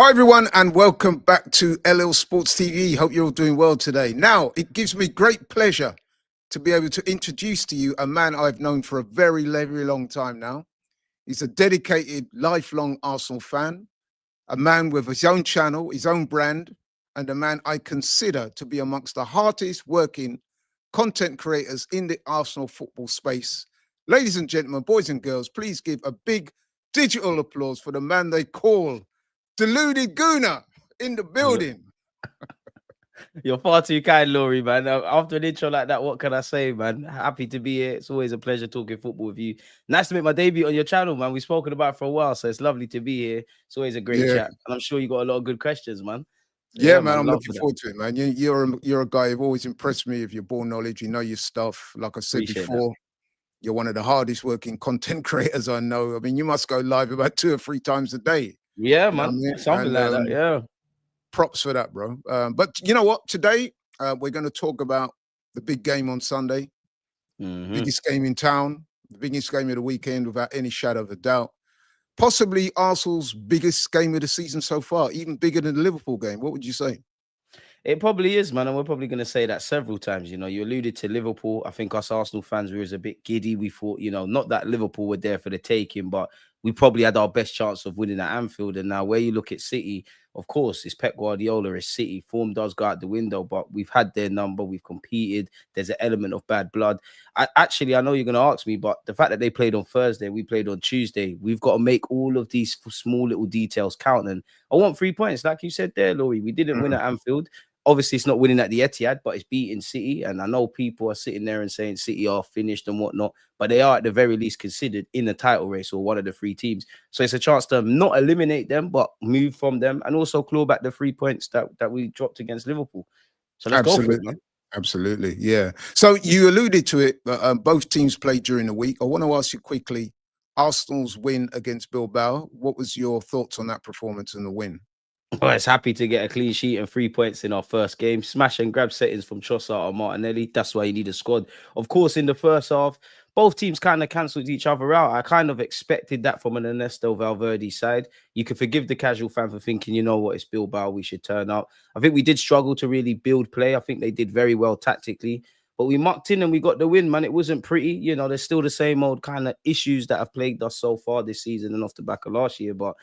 Hi, everyone, and welcome back to LL Sports TV. Hope you're all doing well today. Now, it gives me great pleasure to be able to introduce to you a man I've known for a very, very long time now. He's a dedicated, lifelong Arsenal fan, a man with his own channel, his own brand, and a man I consider to be amongst the hardest working content creators in the Arsenal football space. Ladies and gentlemen, boys and girls, please give a big digital applause for the man they call Deluded Gooner in the building. You're far too kind, Laurie, man. After an intro like that, what can I say, man? Happy to be here. It's always a pleasure talking football with you. Nice to make my debut on your channel, man. We've spoken about it for a while, so it's lovely to be here. It's always a great Yeah, chat. And I'm sure you got a lot of good questions, man. So, yeah, yeah, man. man. I'm Love looking for that. forward to it, man. You're a guy who've always impressed me with your ball knowledge. You know your stuff. Like I said Appreciate that. before, you're one of the hardest working content creators I know. I mean, you must go live about 2 or 3 times a day. Yeah, You know what I man. mean? Something And like that. Yeah. props for that, bro. But you know what? Today, we're going to talk about the big game on Sunday, Mm-hmm. biggest game in town, the biggest game of the weekend, without any shadow of a doubt. Possibly Arsenal's biggest game of the season so far, even bigger than the Liverpool game. What would you say? It probably is, man, and we're probably going to say that several times. You know, you alluded to Liverpool. I think us Arsenal fans were a bit giddy. We thought, you know, not that Liverpool were there for the taking, but we probably had our best chance of winning at Anfield. And now, where you look at City, of course, it's Pep Guardiola, it's City. Form does go out the window, but we've had their number. We've competed. There's an element of bad blood. I know you're going to ask me, but the fact that they played on Thursday, we played on Tuesday, we've got to make all of these small little details count. And I want 3 points, like you said there, Laurie. We didn't win at Anfield. Obviously, it's not winning at the Etihad, but it's beating City. And I know people are sitting there and saying City are finished and whatnot, but they are at the very least considered in the title race or one of the 3 teams. So it's a chance to not eliminate them, but move from them and also claw back the 3 points that we dropped against Liverpool. So let's go for it, Absolutely. man. Absolutely. Yeah. So you alluded to it, but both teams played during the week. I want to ask you quickly, Arsenal's win against Bilbao. What was your thoughts on that performance and the win? Well, it's happy to get a clean sheet and 3 points in our first game. Smash and grab settings from Trossard and Martinelli. That's why you need a squad. Of course, in the first half, both teams kind of cancelled each other out. I kind of expected that from an Ernesto Valverde side. You can forgive the casual fan for thinking, you know what, it's Bilbao, we should turn up. I think we did struggle to really build play. I think they did very well tactically. But we mucked in and we got the win, man. It wasn't pretty. You know, there's still the same old kind of issues that have plagued us so far this season and off the back of last year. But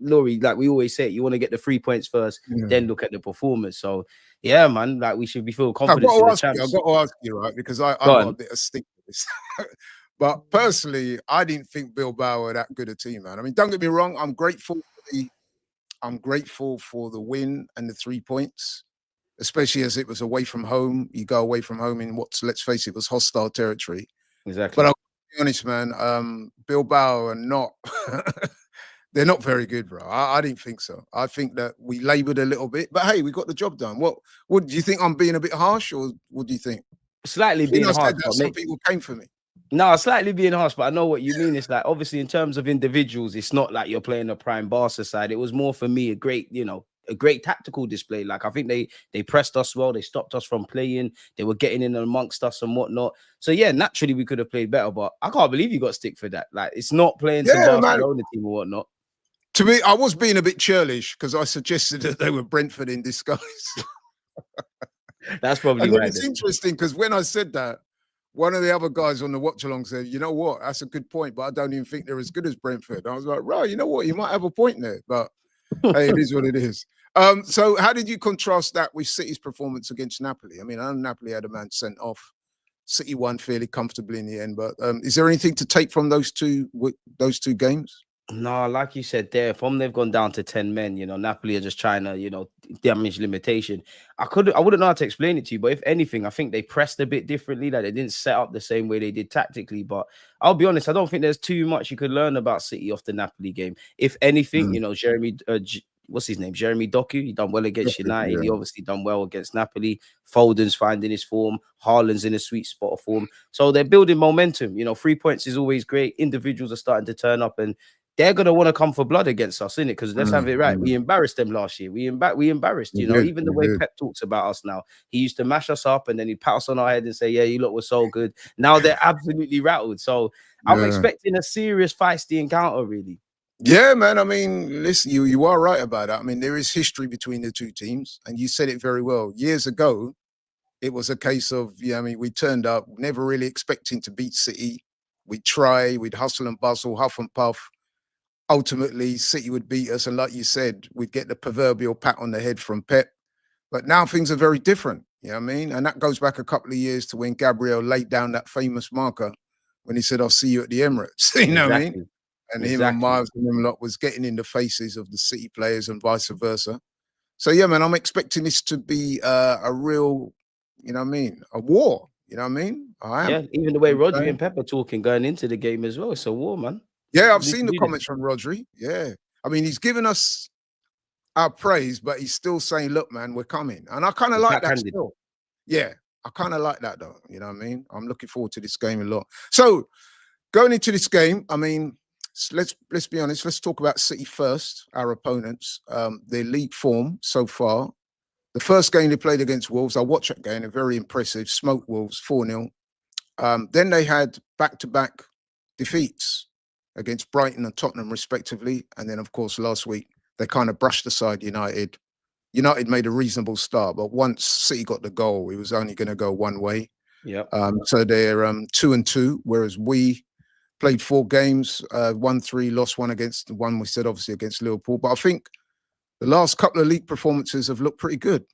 Laurie, like we always say, you want to get the 3 points first, then look at the performance. So yeah, man, like we should be feel confident in the I've champs. got to ask you, right? Because I Go got a on. bit of stick for this. But personally, I didn't think Bilbao were that good a team, man. I mean, don't get me wrong, I'm grateful for the win and the 3 points, especially as it was away from home. You go away from home in what's, let's face it, was hostile territory. But Exactly. I'll be honest, man, Bilbao are not they're not very good, bro. I didn't think so. I think that we labored a little bit, but hey, we got the job done. What do you think? I'm being a bit harsh, or what do you think? Slightly Even being though I harsh, said that, but some people came for me. no, slightly being harsh, but I know what you mean. It's like obviously in terms of individuals, it's not like you're playing a prime Barca side. It was more for me a great, you know, a great tactical display. Like I think they pressed us well, they stopped us from playing, they were getting in amongst us and whatnot. So yeah, naturally we could have played better, but I can't believe you got stick for that. Like it's not playing to Yeah, man. Barcelona team or whatnot. To me, I was being a bit churlish because I suggested that they were Brentford in disguise. That's probably And then right. it's interesting because when I said that, one of the other guys on the watch along said, "You know what? That's a good point, but I don't even think they're as good as Brentford." I was like, "Right, you know what? You might have a point there, but hey, it is what it is." So how did you contrast that with City's performance against Napoli? I mean, I know Napoli had a man sent off. City won fairly comfortably in the end, but is there anything to take from those two games? No, like you said there, from they've gone down to 10 men, you know, Napoli are just trying to, you know, damage limitation. I wouldn't know how to explain it to you, but if anything, I think they pressed a bit differently. Like they didn't set up the same way they did tactically. But I'll be honest, I don't think there's too much you could learn about City off the Napoli game. If anything, you know, what's his name? Jeremy Doku. He done well against United. He Yeah. obviously done well against Napoli. Foden's finding his form. Haaland's in a sweet spot of form. So they're building momentum. You know, 3 points is always great. Individuals are starting to turn up and they're gonna want to come for blood against us, innit? Because let's have it right. We embarrassed them last year. We embarrassed, you know, even the way Pep talks about us now. He used to mash us up and then he'd pat us on our head and say, "Yeah, you lot were so good." Now they're absolutely rattled. So I'm Yeah. expecting a serious feisty encounter, really. Yeah, man. I mean, listen, you are right about that. I mean, there is history between the two teams, and you said it very well. Years ago, it was a case of, yeah, I mean, we turned up, never really expecting to beat City. We'd try, we'd hustle and bustle, huff and puff. Ultimately, City would beat us, and like you said, we'd get the proverbial pat on the head from Pep. But now things are very different. You know what I mean? And that goes back a couple of years to when Gabriel laid down that famous marker when he said, "I'll see you at the Emirates." You know what I mean? Exactly. And him and Exactly. Miles and them lot was getting in the faces of the City players and vice versa. So yeah, man, I'm expecting this to be a real, you know what I mean, a war. You know what I mean? I am. Yeah, even the way You know what I'm Rodri saying? and Pep are talking going into the game as well. It's a war, man. Yeah, I've We need seen to the do this. comments from Rodri. Yeah. I mean, he's given us our praise, but he's still saying, look, man, we're coming. And I kind of It's like that backhanded. still. Yeah. I kind of like that though. You know what I mean? I'm looking forward to this game a lot. So going into this game, I mean, let's be honest. Let's talk about City first. Our opponents, their league form so far. The first game they played against Wolves, I watched that game. They're very impressive. Smoked Wolves 4-0. Then they had back-to-back defeats against Brighton and Tottenham, respectively. And then, of course, last week they kind of brushed aside United. United made a reasonable start, but once City got the goal, it was only going to go one way. Yep. So they're 2-2, whereas we played 4 games, won 3, lost 1 against one. We said obviously against Liverpool, but I think the last couple of league performances have looked pretty good.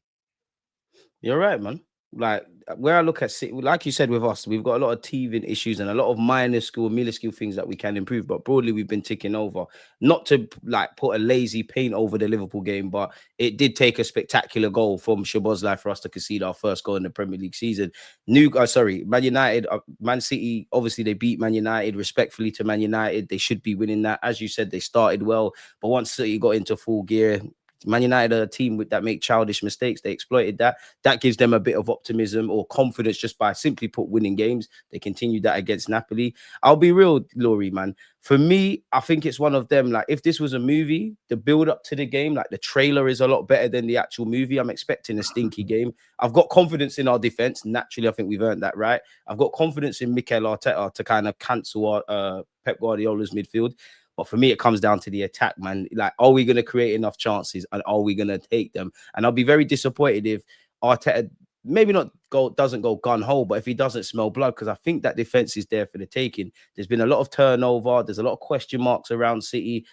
You're right, man. Like where I look at City, like you said with us, we've got a lot of teething issues and a lot of minuscule things that we can improve. But broadly, we've been ticking over. Not to like put a lazy paint over the Liverpool game, but it did take a spectacular goal from Szoboszlai for us to concede our first goal in the Premier League season. Man United, Man City. Obviously, they beat Man United respectfully to Man United. They should be winning that. As you said, they started well, but once City got into full gear, Man United are a team that make childish mistakes. They exploited that. That gives them a bit of optimism or confidence just by simply put winning games. They continued that against Napoli. I'll be real, Laurie, man. For me, I think it's one of them. Like, if this was a movie, the build up to the game, like the trailer is a lot better than the actual movie. I'm expecting a stinky game. I've got confidence in our defense. Naturally, I think we've earned that right. I've got confidence in Mikel Arteta to kind of cancel our Pep Guardiola's midfield. But for me, it comes down to the attack, man. Like, are we going to create enough chances and are we going to take them? And I'll be very disappointed if Arteta maybe not doesn't go gun hole, but if he doesn't smell blood, because I think that defense is there for the taking. There's been a lot of turnover. There's a lot of question marks around City.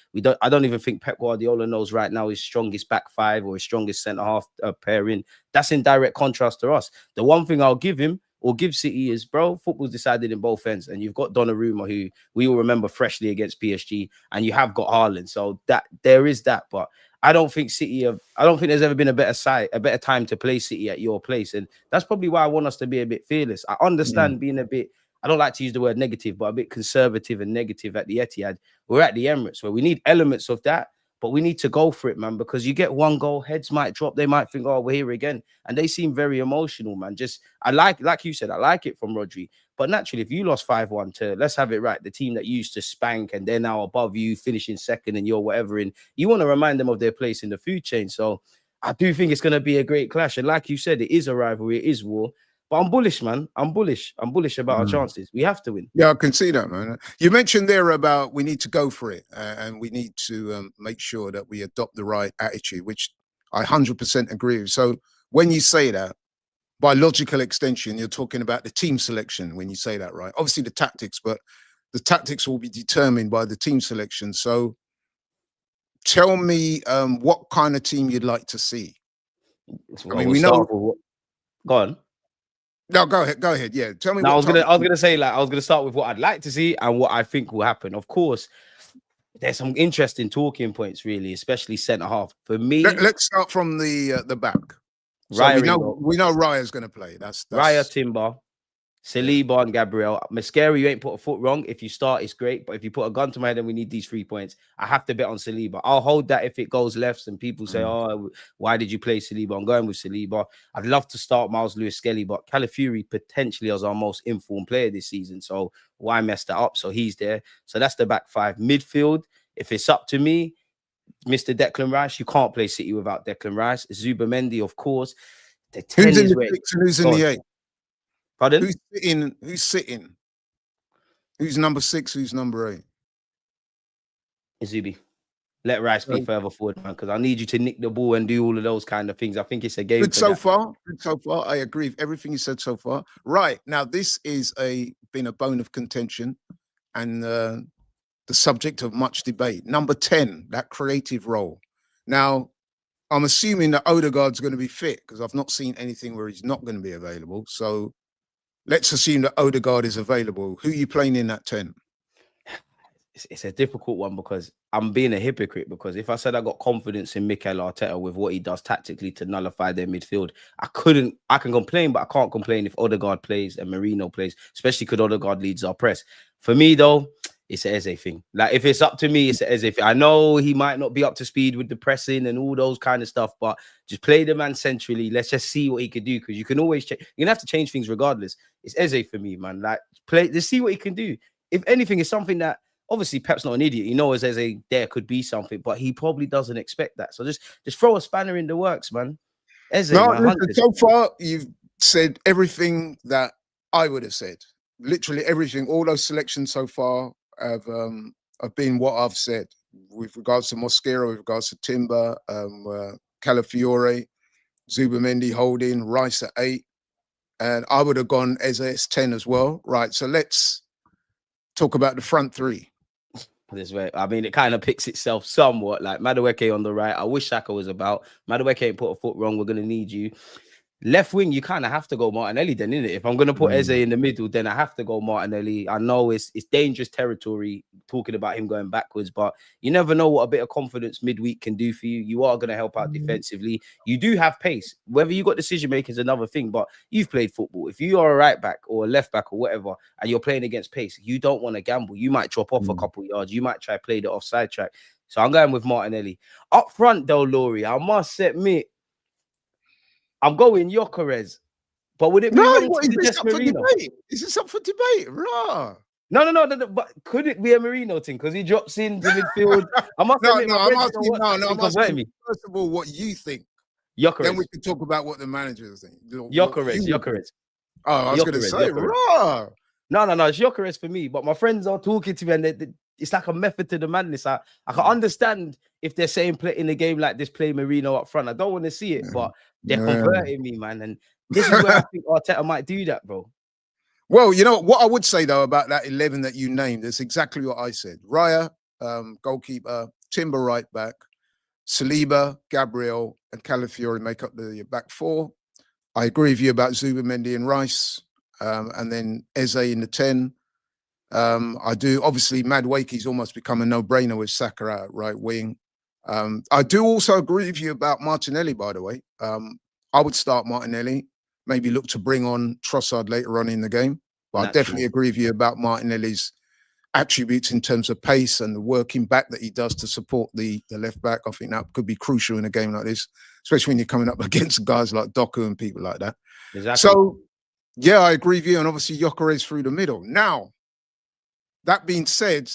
I don't even think Pep Guardiola knows right now his strongest back five or his strongest centre half pairing. That's in direct contrast to us. The one thing I'll give him or give City is, bro, football's decided in both ends, and you've got Donnarumma, who we all remember freshly against PSG, and you have got Haaland. So that there is that, but I don't think I don't think there's ever been a better time to play City at your place. And that's probably why I want us to be a bit fearless. I understand being a bit, I don't like to use the word negative, but a bit conservative and negative at the Etihad. We're at the Emirates where we need elements of that, but we need to go for it, man, because you get one goal, heads might drop. They might think, oh, we're here again. And they seem very emotional, man. I like you said, I like it from Rodri. But naturally, if you lost 5-1 to, let's have it right, the team that used to spank and they're now above you, finishing second and you're whatever in, you want to remind them of their place in the food chain. So I do think it's going to be a great clash. And like you said, it is a rivalry, it is war. But I'm bullish, man. I'm bullish. I'm bullish about our chances. We have to win. Yeah, I can see that, man. You mentioned there about we need to go for it and we need to make sure that we adopt the right attitude, which I 100% agree with. So when you say that, by logical extension, you're talking about the team selection when you say that, right? Obviously the tactics, but the tactics will be determined by the team selection. So tell me what kind of team you'd like to see. I Well, mean, we'll we start know. off with what. Go on. No, go ahead. Go ahead. Yeah. Tell me Now, what type of I was team. gonna say, like, I was gonna start with what I'd like to see and what I think will happen. Of course, there's some interesting talking points, really, especially centre half. For me, Let's start from the back. So Raya in goal, we know Raya's going to play. Raya, That's Timber, yeah. Saliba and Gabriel. Mascari, you ain't put a foot wrong. If you start, it's great. But if you put a gun to my head and we need these 3 points, I have to bet on Saliba. I'll hold that if it goes left and people say, Mm. oh, why did you play Saliba? I'm going with Saliba. I'd love to start Miles Lewis-Skelly, but Calafiori potentially is our most informed player this season. So why mess that up? So he's there. So that's the back five. Midfield, if it's up to me, Mr. Declan Rice, you can't play City without Declan Rice. Zubimendi, of course. The Who's 10 in is the where six and who's in the gone. eight? Pardon? Who's sitting? Who's number 6? Who's number 8? Zubi. Let Rice be further forward, man, because I need you to nick the ball and do all of those kind of things. I think it's a game Good for so that. far. Good so far. I agree with everything you said so far. Right now, this is been a bone of contention and the subject of much debate. Number 10, that creative role. Now, I'm assuming that Odegaard's going to be fit because I've not seen anything where he's not going to be available. So let's assume that Odegaard is available. Who are you playing in that 10? It's a difficult one because I'm being a hypocrite, because if I said I got confidence in Mikel Arteta with what he does tactically to nullify their midfield, I can complain, but I can't complain if Odegaard plays and Merino plays, especially because Odegaard leads our press. For me, though, it's an Eze thing. Like, if it's up to me, it's an Eze thing. I know he might not be up to speed with the pressing and all those kind of stuff, but just play the man centrally. Let's just see what he could do, because you can always change. You're going to have to change things regardless. It's Eze for me, man. Like, just see what he can do. If anything, it's something that, obviously, Pep's not an idiot. He knows there could be something, but he probably doesn't expect that. So just throw a spanner in the works, man. Eze, No, man, listen, so far you've said everything that I would have said. Literally everything. All those selections so far have been what I've said with regards to Mosquera, with regards to Timber, Calafiore, Zubimendi holding, Rice at 8, and I would have gone Eze as 10 as well. Right. So let's talk about the front three. This way, I mean, it kind of picks itself somewhat. Like Madueke on the right. I wish Xhaka was about. Madueke ain't put a foot wrong. We're gonna need you. Left wing, you kind of have to go Martinelli then, innit? If I'm going to put Eze in the middle, then I have to go Martinelli. I know it's dangerous territory talking about him going backwards, but you never know what a bit of confidence midweek can do for you. You are going to help out defensively. You do have pace. Whether you got decision making is another thing, but you've played football. If you are a right back or a left back or whatever, and you're playing against pace, you don't want to gamble. You might drop off a couple yards. You might try to play the offside track. So I'm going with Martinelli. Up front, though, Laurie, I must admit, I'm going Gyökeres, but would it be wrong to suggest Merino? Is this up for debate? Rah. No. But could it be a Merino thing? Because he drops into midfield. I'm asking, first of all, what you think. Gyökeres. Then we can talk about what the managers think. Gyökeres. Oh, I was going to say, rah. No, it's Gyökeres for me. But my friends are talking to me, and it's like a method to the madness. I can understand if they're saying play in a game like this, play Merino up front. I don't want to see it, but they're converting me, man. And this is where I think Arteta might do that, bro. Well, you know what I would say though about that 11 that you named is exactly what I said. Raya, goalkeeper, Timber right back, Saliba, Gabriel, and Calafiore make up the back four. I agree with you about Zubimendi and Rice, and then Eze in the 10. I do. Obviously, Madueke's almost become a no-brainer with Saka out right wing. I do also agree with you about Martinelli, by the way. I would start Martinelli, maybe look to bring on Trossard later on in the game. But I definitely agree with you about Martinelli's attributes in terms of pace and the working back that he does to support the left back. I think that could be crucial in a game like this, especially when you're coming up against guys like Doku and people like that. Exactly. So, yeah, I agree with you. And obviously, Gyökeres through the middle. Now, that being said,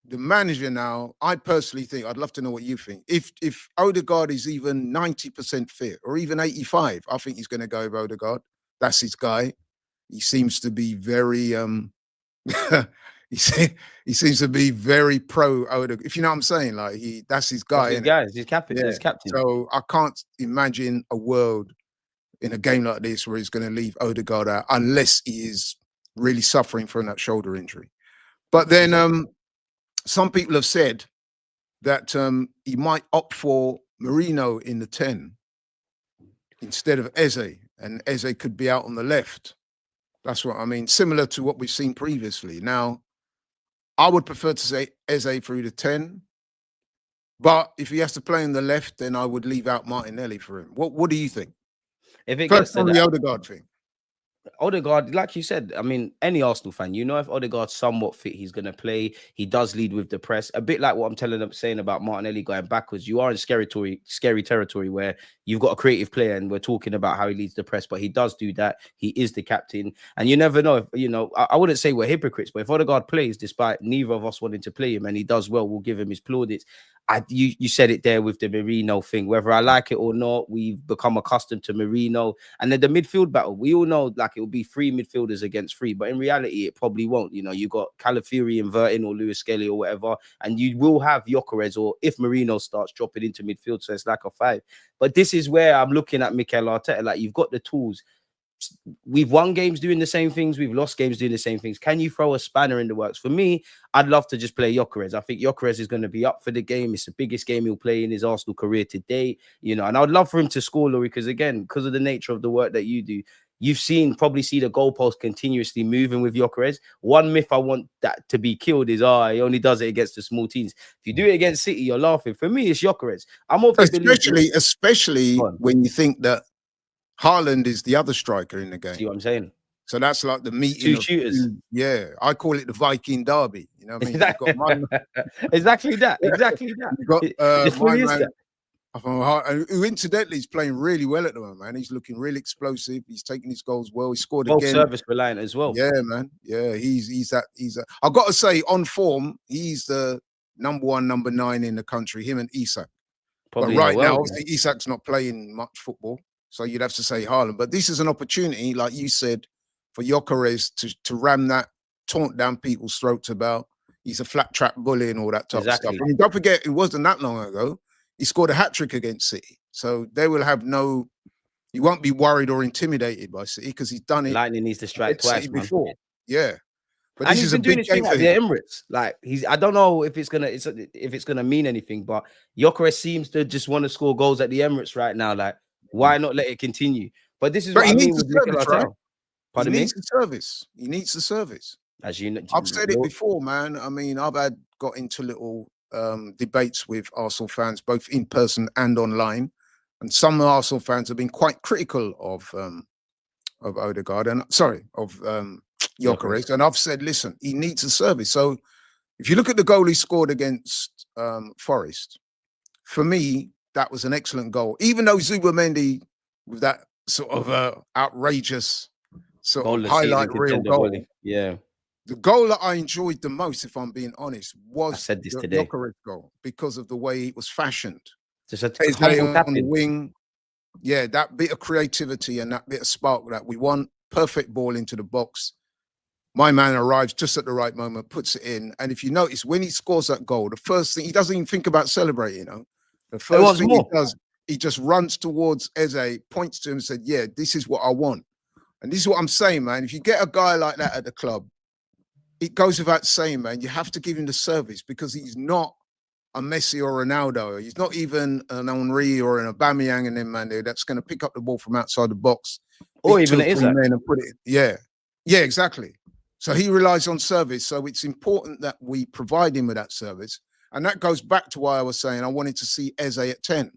the manager now, I personally think, I'd love to know what you think. If Odegaard is even 90% fit or even 85, I think he's going to go with Odegaard. That's his guy. He seems to be very, he seems to be very pro Odegaard. If you know what I'm saying, like that's his guy. He's captain. Yeah. He's captain. So I can't imagine a world in a game like this where he's going to leave Odegaard out unless he is really suffering from that shoulder injury. But then some people have said that he might opt for Merino in the 10 instead of Eze, and Eze could be out on the left. That's what I mean, similar to what we've seen previously. Now, I would prefer to say Eze through the 10, but if he has to play on the left, then I would leave out Martinelli for him. What do you think? If it First gets to on the Odegaard thing. Odegaard, like you said, I mean, any Arsenal fan, you know, if Odegaard's somewhat fit, he's going to play. He does lead with the press. A bit like what I'm saying about Martinelli going backwards. You are in scary territory where you've got a creative player, and we're talking about how he leads the press, but he does do that. He is the captain, and you never know. If, you know, I wouldn't say we're hypocrites, but if Odegaard plays, despite neither of us wanting to play him, and he does well, we'll give him his plaudits. you said it there with the Merino thing. Whether I like it or not, we've become accustomed to Merino. And then the midfield battle, we all know like it will be 3 midfielders against 3, but in reality, it probably won't. You know, you got Calafiori inverting or Lewis Skelly or whatever, and you will have Gyökeres, or if Merino starts dropping into midfield, so it's like a 5. But this is where I'm looking at Mikel Arteta. Like, you've got the tools. We've won games doing the same things. We've lost games doing the same things. Can you throw a spanner in the works? For me, I'd love to just play Gyökeres. I think Gyökeres is going to be up for the game. It's the biggest game he'll play in his Arsenal career to date. You know, and I'd love for him to score, Laurie, because again, because of the nature of the work that you do, you've probably see the goalpost continuously moving with Gyökeres. One myth I want that to be killed is, he only does it against the small teams. If you do it against City, you're laughing. For me, it's Gyökeres. I'm especially when you think that Haaland is the other striker in the game. See what I'm saying? So that's like the meeting. 2 shooters. Yeah, I call it the Viking derby. You know what I mean? Exactly that. Exactly that. You've got my man, who incidentally is playing really well at the moment, man. He's looking really explosive. He's taking his goals well. He scored again. Service reliant as well. Yeah, man. Yeah, he's I've got to say, on form, he's the number 9 in the country. Him and Isak. But right now, obviously, Isak's not playing much football. So you'd have to say Haaland. But this is an opportunity, like you said, for Gyökeres to ram that, taunt down people's throats about he's a flat track bully and all that type of stuff. I mean, don't forget, it wasn't that long ago. He scored a hat-trick against City. So they will have he won't be worried or intimidated by City because he's done it. Lightning needs to strike twice before. Yeah. But this is a big game for the Emirates. Like, I don't know if it's gonna mean anything, but Gyökeres seems to just want to score goals at the Emirates right now. Like, why not let it continue? But this is what I mean with Mikel Arteta. Pardon me? He needs the service. He needs the service. As you know, I've said it before, man. I mean, I've got into little debates with Arsenal fans, both in person and online. And some Arsenal fans have been quite critical of Odegaard and of Gyökeres. And I've said, listen, he needs a service. So if you look at the goal he scored against Forest, for me, that was an excellent goal. Even though Zubimendi, with that sort of outrageous sort of highlight reel goal, the goal that I enjoyed the most, if I'm being honest, was the Gyökeres goal because of the way it was fashioned. Just a on the wing. Yeah, that bit of creativity and that bit of spark that we want. Perfect ball into the box. My man arrives just at the right moment, puts it in. And if you notice, when he scores that goal, the first thing, he doesn't even think about celebrating, you know. The first thing he does, he just runs towards Eze, points to him and said, yeah, this is what I want. And this is what I'm saying, man. If you get a guy like that at the club, it goes without saying, man, you have to give him the service because he's not a Messi or Ronaldo. He's not even an Henry or an Aubameyang and them, man, that's going to pick up the ball from outside the box. Or even it is that. And put it, yeah, exactly. So he relies on service. So it's important that we provide him with that service. And that goes back to why I was saying I wanted to see Eze at 10,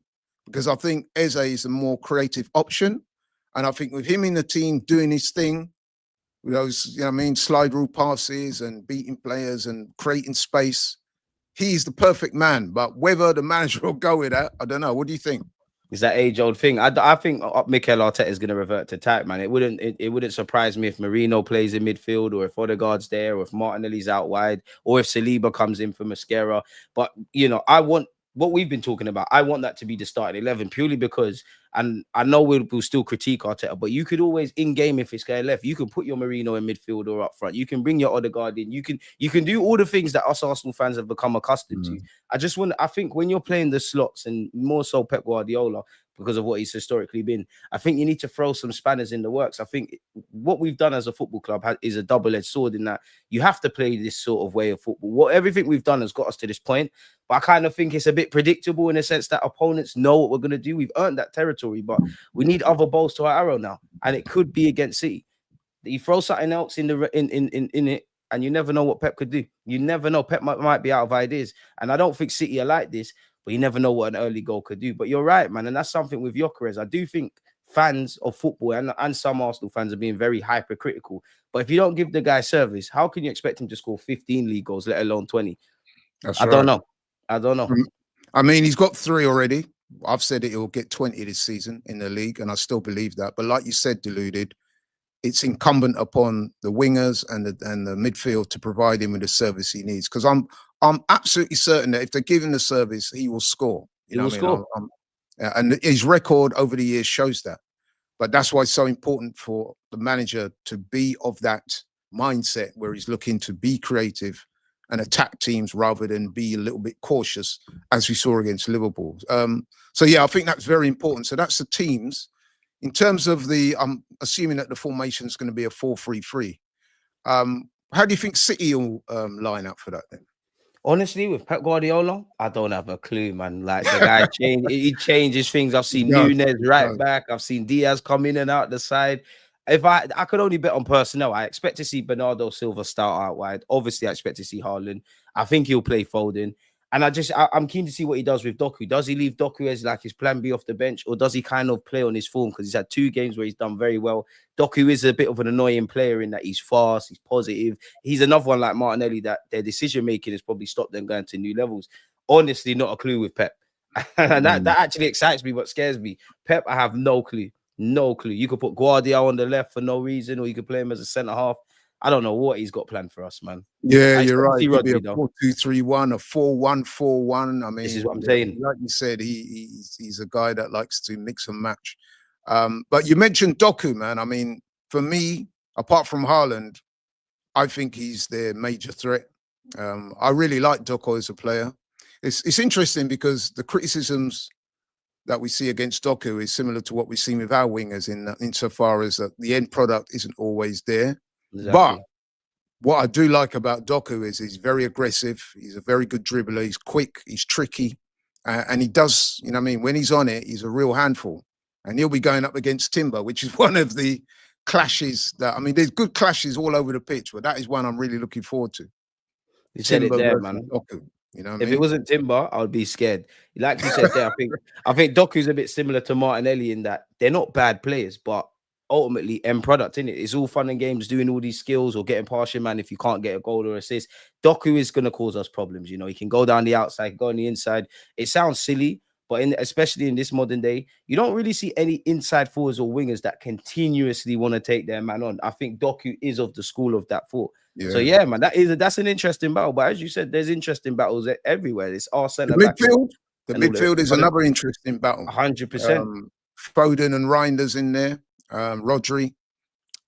because I think Eze is a more creative option. And I think with him in the team doing his thing, with those, you know what I mean, slide rule passes and beating players and creating space, he's the perfect man. But whether the manager will go with that, I don't know. What do you think? It's that age-old thing. I think Mikel Arteta is going to revert to type, man. It wouldn't surprise me if Merino plays in midfield, or if Odegaard's there, or if Martinelli's out wide, or if Saliba comes in for Mascara. But, you know, I want what we've been talking about. I want that to be the starting 11 purely because, and I know we'll still critique Arteta, but you could always in-game, if it's going left, you can put your Merino in midfield or up front. You can bring your Odegaard in. You can do all the things that us Arsenal fans have become accustomed to. I think when you're playing the slots, and more so Pep Guardiola, because of what he's historically been, I think you need to throw some spanners in the works. I think what we've done as a football club is a double-edged sword in that you have to play this sort of way of football. Everything we've done has got us to this point, but I kind of think it's a bit predictable in the sense that opponents know what we're going to do. We've earned that territory, but we need other balls to our arrow now, and it could be against City. You throw something else in it, and you never know what Pep could do. You never know. Pep might be out of ideas, and I don't think City are like this. But you never know what an early goal could do. But you're right, man. And that's something with Gyökeres. I do think fans of football and some Arsenal fans are being very hypercritical. But if you don't give the guy service, how can you expect him to score 15 league goals, let alone 20? I don't know. I mean, he's got 3 already. I've said he'll get 20 this season in the league, and I still believe that. But like you said, Deluded, it's incumbent upon the wingers and the midfield to provide him with the service he needs. Because I'm absolutely certain that if they give him the service, he will score. You He know will what I mean? score. And his record over the years shows that. But that's why it's so important for the manager to be of that mindset where he's looking to be creative and attack teams rather than be a little bit cautious, as we saw against Liverpool. So yeah, I think that's very important. So that's the teams. In terms of I'm assuming that the formation is going to be a 4-3-3. How do you think City will line up for that then? Honestly, with Pep Guardiola, I don't have a clue, man. Like the guy he changes things. I've He seen does, Nunes he right does. back. I've seen Diaz come in and out the side. If I could only bet on personnel, I expect to see Bernardo Silva start out wide. Obviously, I expect to see Haaland. I think he'll play Foden. And I'm keen to see what he does with Doku. Does he leave Doku as like his plan B off the bench, or does he kind of play on his form? Because he's had 2 games where he's done very well. Doku is a bit of an annoying player in that he's fast, he's positive. He's another one like Martinelli that their decision making has probably stopped them going to new levels. Honestly, not a clue with Pep. And that actually excites me, but scares me. Pep, I have no clue. No clue. You could put Guardiola on the left for no reason, or you could play him as a centre half. I don't know what he's got planned for us, man. Yeah, I you're expect to right. see It could be a Rodri, though. 4-2-3-1, a 4-1-4-1. I This is mean, what I'm saying. like you said, he's a guy that likes to mix and match. But you mentioned Doku, man. I mean, for me, apart from Haaland, I think he's their major threat. I really like Doku as a player. It's interesting because the criticisms that we see against Doku is similar to what we've seen with our wingers insofar as that the end product isn't always there. But Exactly. what I do like about Doku is he's very aggressive. He's a very good dribbler. He's quick. He's tricky. And he does, you know what I mean? When he's on it, he's a real handful. And he'll be going up against Timber, which is one of the clashes that, I mean, there's good clashes all over the pitch, but that is one I'm really looking forward to. You said it Timber there, versus man. Doku. You know what I If it mean? wasn't Timber, I would be scared. Like you said there, I think Doku's a bit similar to Martinelli in that they're not bad players, but ultimately end product, innit? It's all fun and games doing all these skills or getting past your man if you can't get a goal or assist. Doku is going to cause us problems. You know, he can go down the outside, go on the inside. It sounds silly, but especially in this modern day, you don't really see any inside forwards or wingers that continuously want to take their man on. I think Doku is of the school of that thought. So Yeah. yeah, man, that's an interesting battle. But as you said, there's interesting battles everywhere. It's our The centre back. midfield is another interesting battle. 100%. Foden and Reinders in there. Rodri.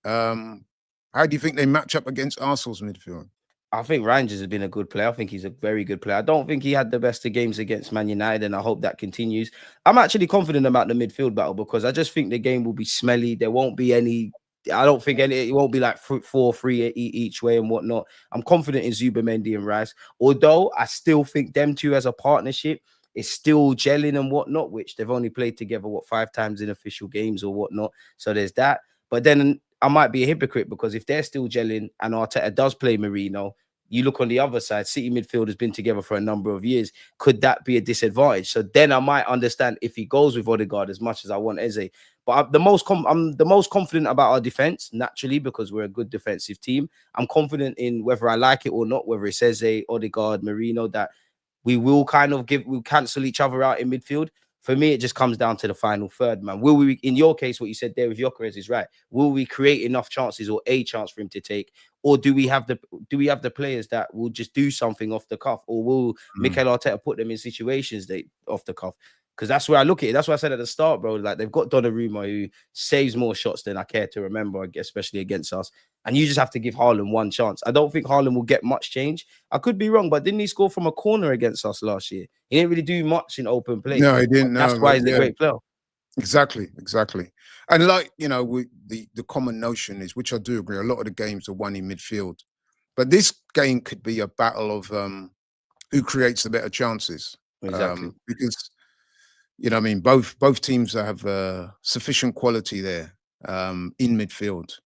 How do you think they match up against Arsenal's midfield? I think Rangers has been a good player. I think he's a very good player. I don't think he had the best of games against Man United, and I hope that continues. I'm actually confident about the midfield battle because I just think the game will be smelly. There won't be any. I don't think any. It won't be like 4-3 each way and whatnot. I'm confident in Zubimendi and Rice. Although I still think them two as a partnership is still gelling and whatnot, which they've only played together 5 times in official games or whatnot. So there's that. But then I might be a hypocrite because if they're still gelling and Arteta does play Marino, you look on the other side, City midfield has been together for a number of years. Could that be a disadvantage? So then I might understand if he goes with Odegaard as much as I want Eze. But I'm the most confident about our defense, naturally, because we're a good defensive team. I'm confident in whether I like it or not, whether it's Eze, Odegaard, Marino, that we'll cancel each other out in midfield. For me, it just comes down to the final third, man. Will we, in your case, what you said there with Gyökeres is right. Will we create enough chances or a chance for him to take? Or do we have the players that will just do something off the cuff? Or will Mikel Arteta put them in situations off the cuff? Because that's where I look at it. That's what I said at the start, bro. Like they've got Donnarumma who saves more shots than I care to remember, especially against us. And you just have to give Haaland one chance. I don't think Haaland will get much change. I could be wrong, but didn't he score from a corner against us last year? He didn't really do much in open play. No, he didn't. That's why he's a great player. Exactly. And like, you know, the common notion is, which I do agree, a lot of the games are won in midfield. But this game could be a battle of who creates the better chances. Exactly. Because, you know, I mean, both teams have sufficient quality there in midfield.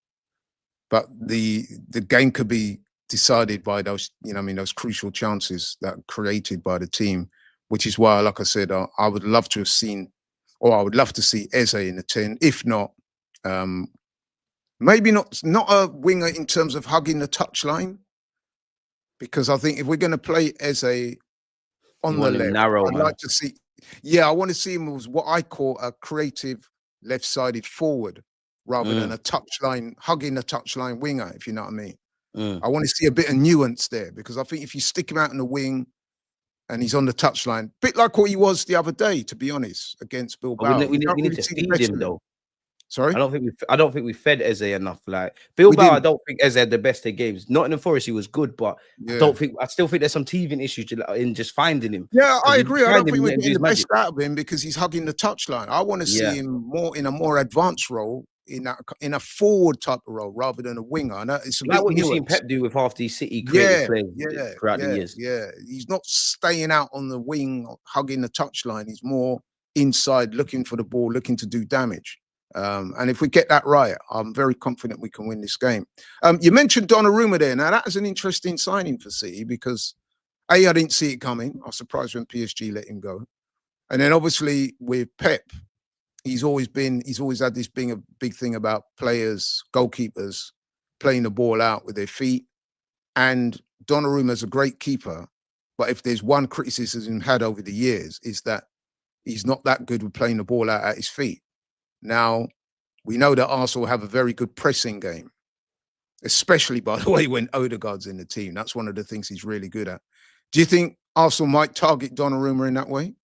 But the game could be decided by those, you know, I mean, those crucial chances that are created by the team, which is why, like I said, I would love to have seen, or I would love to see Eze in the 10. If not, maybe not a winger in terms of hugging the touchline, because I think if we're going to play Eze on the left, narrow, I'd like to see. Yeah, I want to see him as what I call a creative left-sided forward, rather than a touchline, hugging a touchline winger, if you know what I mean. Mm. I want to see a bit of nuance there, because I think if you stick him out in the wing and he's on the touchline, bit like what he was the other day, to be honest, against But we Bilbao. need, we You need, don't we need really to see the feed best him of him. though. Sorry? I don't think we fed Eze enough. Like We Bilbao, I didn't. don't think Eze had the best of games. Nottingham Forest, he was good, but Yeah. I still think there's some teething issues in just finding him. Yeah, I 'Cause you agree. I find don't him, think you we're let him do getting his the best magic. out of him because he's hugging the touchline. I want to Yeah. see him in a more advanced role, in a forward type of role rather than a winger. I know it's a Like bit what you've seen nuanced. Pep do with half these City creative Yeah, players yeah, throughout the yeah, years. yeah. He's not staying out on the wing, hugging the touchline. He's more inside, looking for the ball, looking to do damage. And if we get that right, I'm very confident we can win this game. You mentioned Donnarumma there. Now, that is an interesting signing for City because, I didn't see it coming. I was surprised when PSG let him go. And then obviously with Pep, he's always had this being a big thing about players, goalkeepers, playing the ball out with their feet. And Donnarumma's a great keeper, but if there's one criticism had over the years, is that he's not that good with playing the ball out at his feet. Now, we know that Arsenal have a very good pressing game, especially, by the way, when Odegaard's in the team. That's one of the things he's really good at. Do you think Arsenal might target Donnarumma in that way?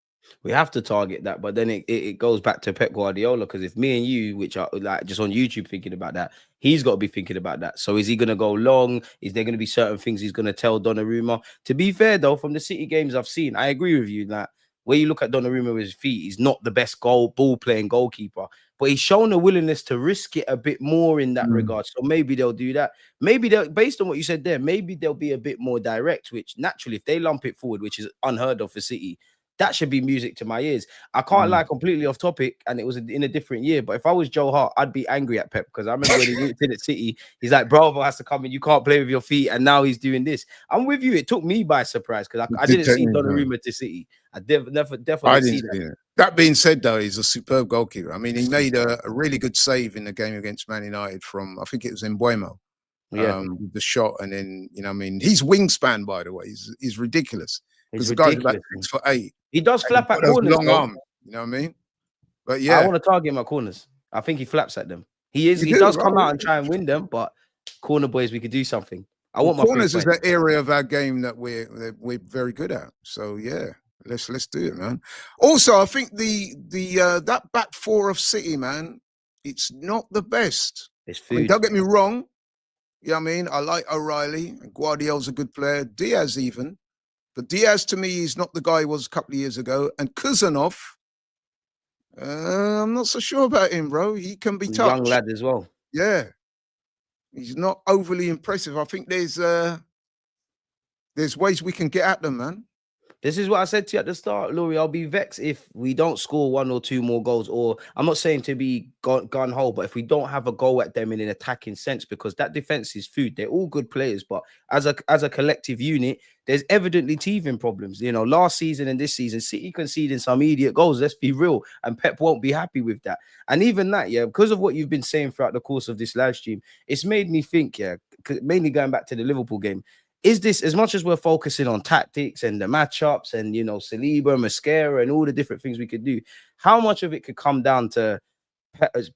We have to target that, but then it goes back to Pep Guardiola, because if me and you, which are like just on YouTube thinking about that, he's got to be thinking about that. So is he going to go long? Is there going to be certain things he's going to tell Donnarumma? To be fair though, from the City games I've seen, I agree with you that where you look at Donnarumma with his feet, he's not the best ball playing goalkeeper, but he's shown a willingness to risk it a bit more in that regard. So maybe they'll do that. Maybe they'll, based on what you said there, maybe they'll be a bit more direct, which naturally, if they lump it forward, which is unheard of for City, that should be music to my ears. I can't lie, completely off topic, and it was in a different year. But if I was Joe Hart, I'd be angry at Pep, because I remember when he walked in at City, he's like, Bravo has to come in. You can't play with your feet, and now he's doing this. I'm with you. It took me by surprise because I didn't see Donnarumma to City. I definitely see that. That being said, though, he's a superb goalkeeper. I mean, he made a really good save in the game against Man United from, I think it was Mbeumo. Yeah, the shot, and then I mean, his wingspan, by the way, is ridiculous. Because the guy's about 6'8". He does flap at corners. Long arm, you know what I mean? But yeah, I want to target my corners. I think he flaps at them. He does come out and try and win them, but corner boys, we could do something. I want my corners is an area of our game that we're very good at. So yeah, let's do it, man. Also, I think the that back four of City, man, it's not the best. It's food. I mean, don't get me wrong. You know what I mean? I like O'Reilly. Guardiola's a good player. Diaz even. But Diaz, to me, is not the guy he was a couple of years ago. And Kuzanov, I'm not so sure about him, bro. He can be touched. Young lad as well. Yeah. He's not overly impressive. I think there's ways we can get at them, man. This is what I said to you at the start, Laurie. I'll be vexed if we don't score 1 or 2 more goals. Or I'm not saying to be gun-ho, but if we don't have a goal at them in an attacking sense, because that defense is food. They're all good players, but as a collective unit, there's evidently teething problems. You know, last season and this season, City conceding some idiot goals. Let's be real, and Pep won't be happy with that. And even that, yeah, because of what you've been saying throughout the course of this live stream, it's made me think, yeah, mainly going back to the Liverpool game. Is this, as much as we're focusing on tactics and the matchups and, you know, Saliba, Mascara and all the different things we could do, how much of it could come down to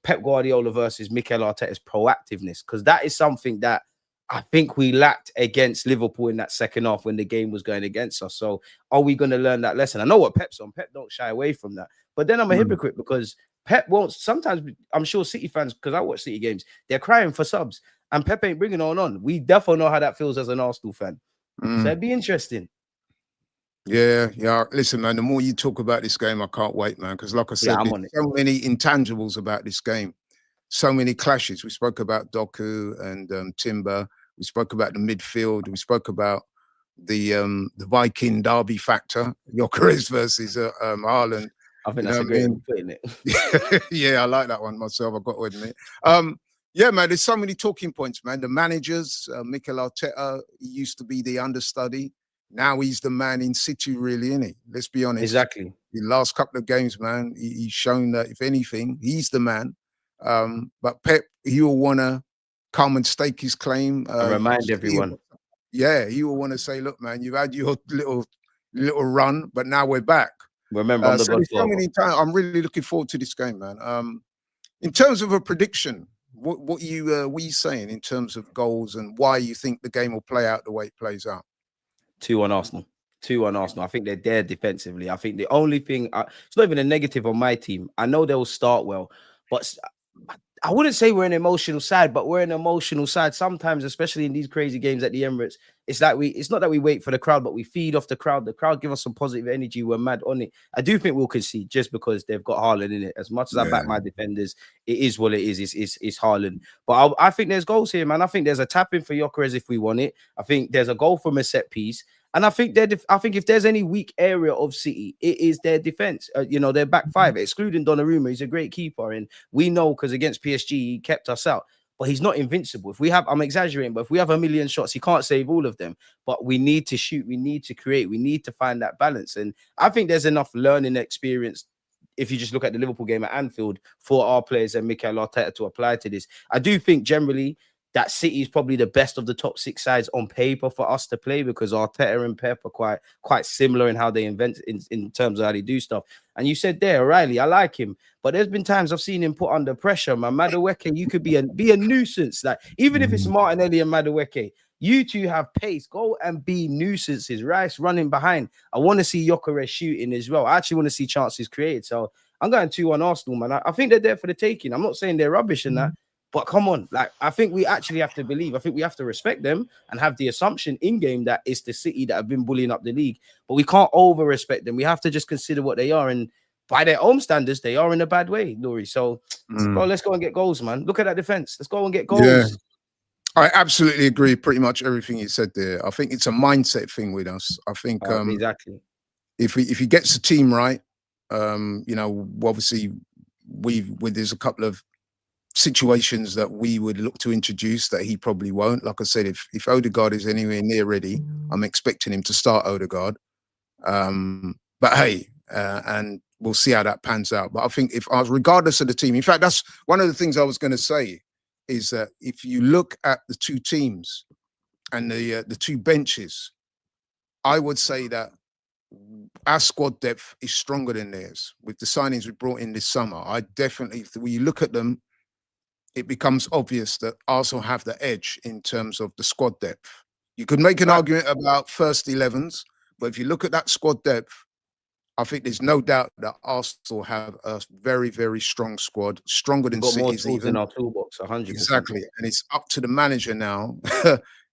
Pep Guardiola versus Mikel Arteta's proactiveness? Because that is something that I think we lacked against Liverpool in that second half when the game was going against us. So are we going to learn that lesson? I know what Pep's on. Pep don't shy away from that. But then I'm a hypocrite because Pep won't. Sometimes I'm sure City fans, because I watch City games, they're crying for subs. And Pep ain't bringing on. We definitely know how that feels as an Arsenal fan. So it'd be interesting. Yeah. Listen, man, the more you talk about this game, I can't wait, man. Because like I said, there's so many intangibles about this game. So many clashes. We spoke about Doku and Timber. We spoke about the midfield. We spoke about the Viking derby factor, Gyökeres versus Haaland. I think that's a great way of putting it. Yeah, I like that one myself, I've got to admit. Yeah, man, there's so many talking points, man. The managers, Mikel Arteta, he used to be the understudy. Now he's the man in situ, really, isn't he? Let's be honest. Exactly. The last couple of games, man, he's shown that, if anything, he's the man. But Pep, he will want to come and stake his claim. And remind everyone. Yeah, he will want to say, look, man, you've had your little run, but now we're back. Remember, so many times, I'm really looking forward to this game, man. In terms of a prediction, What you saying in terms of goals and why you think the game will play out the way it plays out? 2-1 Arsenal. 2-1 Arsenal. I think they're there defensively. I think the only thing, it's not even a negative on my team. I know they'll start well, but I wouldn't say we're an emotional side, but we're an emotional side sometimes, especially in these crazy games at the Emirates. It's like it's not that we wait for the crowd, but we feed off the crowd. The crowd give us some positive energy. We're mad on it. I do think we'll concede just because they've got Haaland in it. As much as I back my defenders, it is what it is. It's Haaland. But I think there's goals here, man. I think there's a tap in for Gyökeres if we want it. I think there's a goal from a set piece. And I think if there's any weak area of City, it is their defense. Their back five, excluding Donnarumma. He's a great keeper, and we know because against PSG he kept us out. But he's not invincible. I'm exaggerating, but if we have a million shots, he can't save all of them. But we need to shoot, we need to create, we need to find that balance. And I think there's enough learning experience. If you just look at the Liverpool game at Anfield for our players and Mikel Arteta to apply to this, I do think generally that City is probably the best of the top 6 sides on paper for us to play because Arteta and Pep are quite similar in how they invent in terms of how they do stuff. And you said there, O'Reilly, I like him, but there's been times I've seen him put under pressure. Man, Madueke, you could be a nuisance. Like even if it's Martinelli and Madueke, you two have pace. Go and be nuisances. Rice running behind. I want to see Gyökeres shooting as well. I actually want to see chances created. So I'm going 2-1 Arsenal, man. I think they're there for the taking. I'm not saying they're rubbish in that. But come on, like I think we actually have to believe. I think we have to respect them and have the assumption in game that it's the City that have been bullying up the league. But we can't over-respect them. We have to just consider what they are, and by their own standards, they are in a bad way, Nuri. So, bro, let's go and get goals, man. Look at that defense. Let's go and get goals. Yeah, I absolutely agree. Pretty much everything you said there. I think it's a mindset thing with us. I think exactly. If he gets the team right, obviously there's a couple of situations that we would look to introduce that he probably won't. Like I said, if Odegaard is anywhere near ready, I'm expecting him to start Odegaard. But hey, and we'll see how that pans out. But I think regardless of the team, in fact, that's one of the things I was going to say is that if you look at the two teams and the two benches, I would say that our squad depth is stronger than theirs with the signings we brought in this summer. I definitely, when you look at them, it becomes obvious that Arsenal have the edge in terms of the squad depth. You could make an argument about first 11s, but if you look at that squad depth, I think there's no doubt that Arsenal have a very, very strong squad, stronger than City's even. In our toolbox, 100%. Exactly, and it's up to the manager now.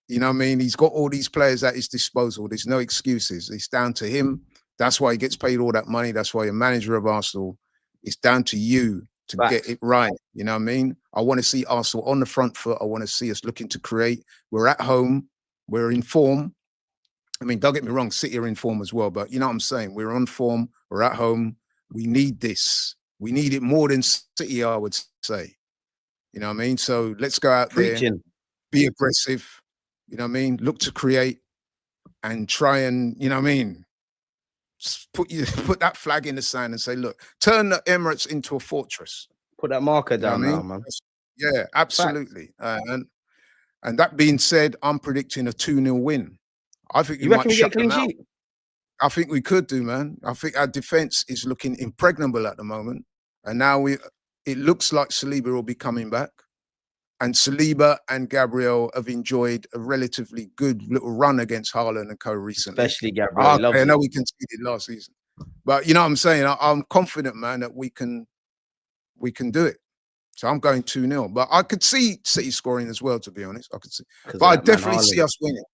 You know what I mean? He's got all these players at his disposal. There's no excuses. It's down to him. That's why he gets paid all that money. That's why you're manager of Arsenal. It's down to you to get it right. You know what I mean? I want to see Arsenal on the front foot. I want to see us looking to create. We're at home. We're in form. I mean, don't get me wrong, City are in form as well, but you know what I'm saying? We're on form. We're at home. We need this. We need it more than City, I would say. You know what I mean? So let's go out there, be aggressive. You know what I mean? Look to create and try and, you know what I mean? Put that flag in the sand and say, look, turn the Emirates into a fortress. Put that marker down now, man. Yeah, absolutely. And that being said, I'm predicting a 2-0 win. I think you might shut them out. I think we could do, man. I think our defense is looking impregnable at the moment. And now it looks like Saliba will be coming back. And Saliba and Gabriel have enjoyed a relatively good little run against Haaland and co recently. Especially Gabriel. I know we conceded last season. But you know what I'm saying? I'm confident, man, that we can do it. So I'm going 2-0. But I could see City scoring as well, to be honest. I could see. But I definitely see us winning.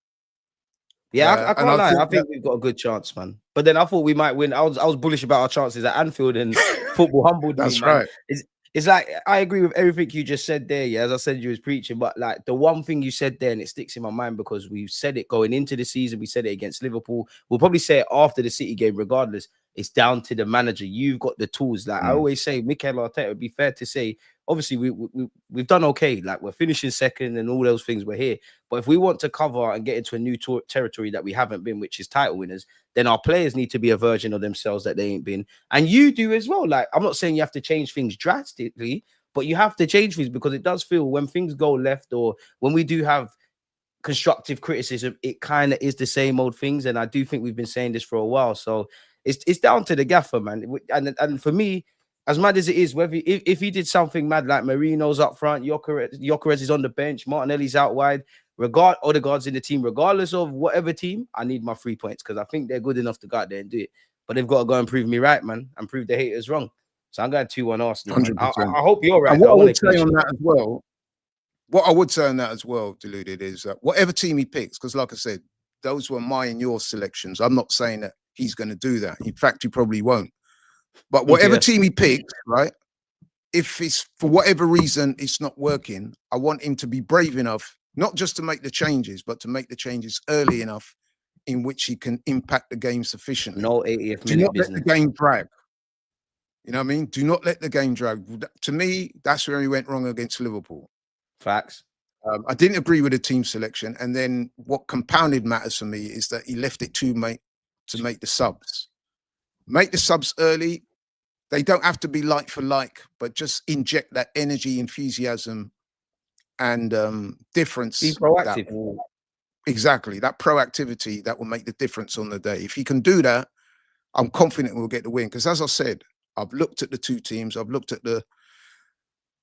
Yeah, I can't lie. I think we've got a good chance, man. But then I thought we might win. I was bullish about our chances at Anfield, and football humbled me. That's right. It's like, I agree with everything you just said there. Yeah, as I said, you was preaching, but like the one thing you said there, and it sticks in my mind because we said it going into the season, we said it against Liverpool. We'll probably say it after the City game, regardless. It's down to the manager. You've got the tools. Like I always say, Mikel Arteta, would be fair to say, obviously we've done okay. Like we're finishing second and all those things, we're here. But if we want to cover and get into a new territory that we haven't been, which is title winners, then our players need to be a version of themselves that they ain't been. And you do as well. Like, I'm not saying you have to change things drastically, but you have to change things because it does feel when things go left or when we do have constructive criticism, it kind of is the same old things. And I do think we've been saying this for a while. So it's down to the gaffer, man. And for me, as mad as it is, whether if he did something mad like Marino's up front, Gyökeres is on the bench, Martinelli's out wide, Odegaard's in the team, regardless of whatever team, I need my 3 points because I think they're good enough to go out there and do it. But they've got to go and prove me right, man, and prove the haters wrong. So I'm going 2-1 Arsenal. 100%. I hope you're right. And what I would say on that as well, Deluded, is that whatever team he picks, because like I said, those were my and your selections. I'm not saying that he's going to do that. In fact, he probably won't. But whatever team he picks, right, if it's for whatever reason it's not working, I want him to be brave enough, not just to make the changes, but to make the changes early enough in which he can impact the game sufficiently. No 80th minute Do not business. let the game drag. You know what I mean? Do not let the game drag. To me, that's where he went wrong against Liverpool. Facts. I didn't agree with the team selection. And then what compounded matters for me is that he left it to make the subs. Make the subs early. They don't have to be like for like, but just inject that energy, enthusiasm, and difference. Be proactive. Exactly. That proactivity that will make the difference on the day. If he can do that, I'm confident we'll get the win. Because as I said, I've looked at the two teams. I've looked at the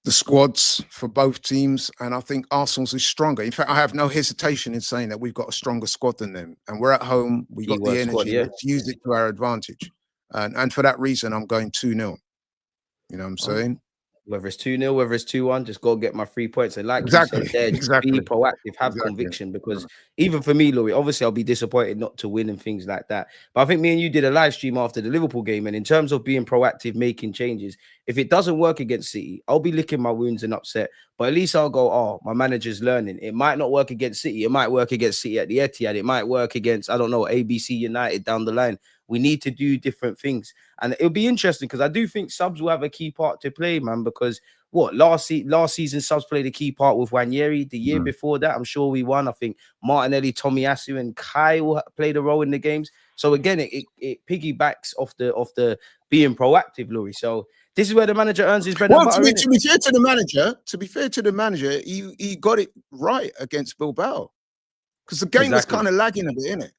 squads for both teams, and I think Arsenal's is stronger. In fact, I have no hesitation in saying that we've got a stronger squad than them. And we're at home. We've got the energy. Squad, yeah. Let's use it to our advantage. And for that reason, I'm going 2-0. You know what I'm saying? Whether it's 2-0, whether it's 2-1, just go get my 3 points. And like Exactly. you said there, just be proactive, have conviction. Because even for me, Laurie, obviously I'll be disappointed not to win and things like that. But I think me and you did a live stream after the Liverpool game. And in terms of being proactive, making changes, if it doesn't work against City, I'll be licking my wounds and upset. But at least I'll go, oh, my manager's learning. It might not work against City. It might work against City at the Etihad. It might work against, I don't know, ABC United down the line. We need to do different things. And it'll be interesting because I do think subs will have a key part to play, man, because last season subs played a key part with Nwaneri. The year before that, I'm sure we won. I think Martinelli, Tomiyasu, and Kyle played a role in the games. So again, it piggybacks off the being proactive, Laurie. So this is where the manager earns his bread and butter. To be fair to the manager, he got it right against Bilbao. Because the game was kind of lagging a bit, innit?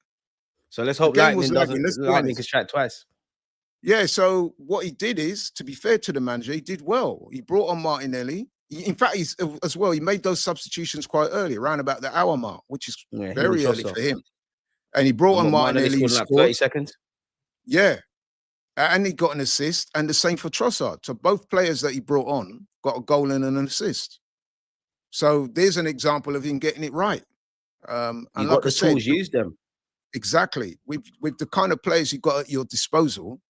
So let's hope Lightning can strike twice. Yeah, so what he did is, to be fair to the manager, he did well. He brought on Martinelli. In fact, he made those substitutions quite early, around about the hour mark, which is very early for him. And he brought on Martinelli. Scored like 30 seconds. Yeah. And he got an assist, and the same for Trossard. So both players that he brought on got a goal and an assist. So there's an example of him getting it right. And you got the tools, use them. Exactly. With the kind of players you've got at your disposal,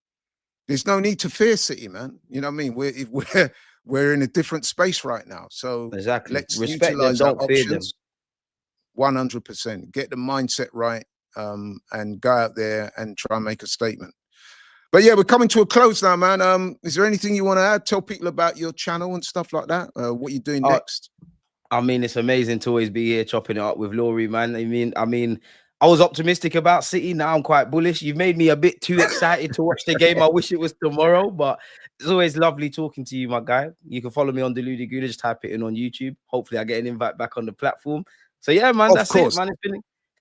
there's no need to fear City, man. You know what I mean? We're in a different space right now. So let's respect them, don't fear them. 100%. Get the mindset right, and go out there and try and make a statement. But yeah, we're coming to a close now, man. Is there anything you want to add? Tell people about your channel and stuff like that. What you're doing next? I mean, it's amazing to always be here chopping it up with Laurie, man. I mean, I was optimistic about City. Now I'm quite bullish. You've made me a bit too excited to watch the game. I wish it was tomorrow, but it's always lovely talking to you, my guy. You can follow me on Deluded Gouda. Just type it in on YouTube. Hopefully I get an invite back on the platform. So yeah, man, that's it, man.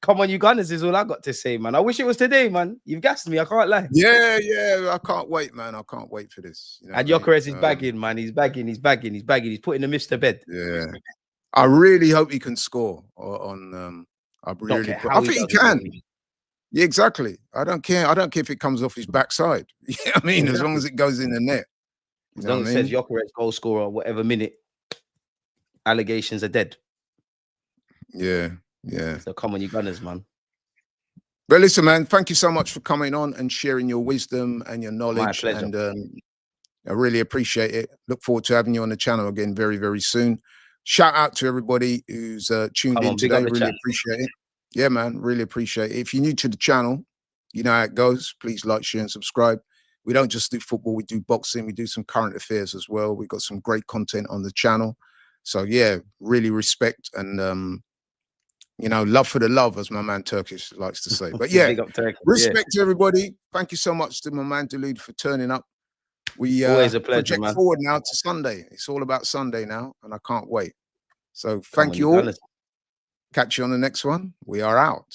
Come on, you Gunners is all I got to say, man. I wish it was today, man. You've gassed me. I can't lie. Yeah. I can't wait, man. I can't wait for this. You know, and Gyökeres is bagging, man. He's bagging. He's putting the mist to bed. Yeah. I really hope he can score on I think he can. Yeah, exactly. I don't care. I don't care if it comes off his backside. You know what I mean? As long as it goes in the net. As long as it says Gyökeres goal scorer, whatever minute, allegations are dead. Yeah. So come on, you Gunners, man. But listen, man, thank you so much for coming on and sharing your wisdom and your knowledge. My pleasure. And I really appreciate it. Look forward to having you on the channel again very, very soon. Shout out to everybody who's tuned in today. Really appreciate it. Yeah, man, really appreciate it. If you're new to the channel, you know how it goes. Please like, share, and subscribe. We don't just do football. We do boxing. We do some current affairs as well. We've got some great content on the channel. So, yeah, really respect and, love for the love, as my man Turkish likes to say. But, yeah, respect to everybody. Thank you so much to my man Deluded for turning up. We always a pleasure, project forward now to Sunday. It's all about Sunday now, and I can't wait. So thank you all. Catch you on the next one. We are out.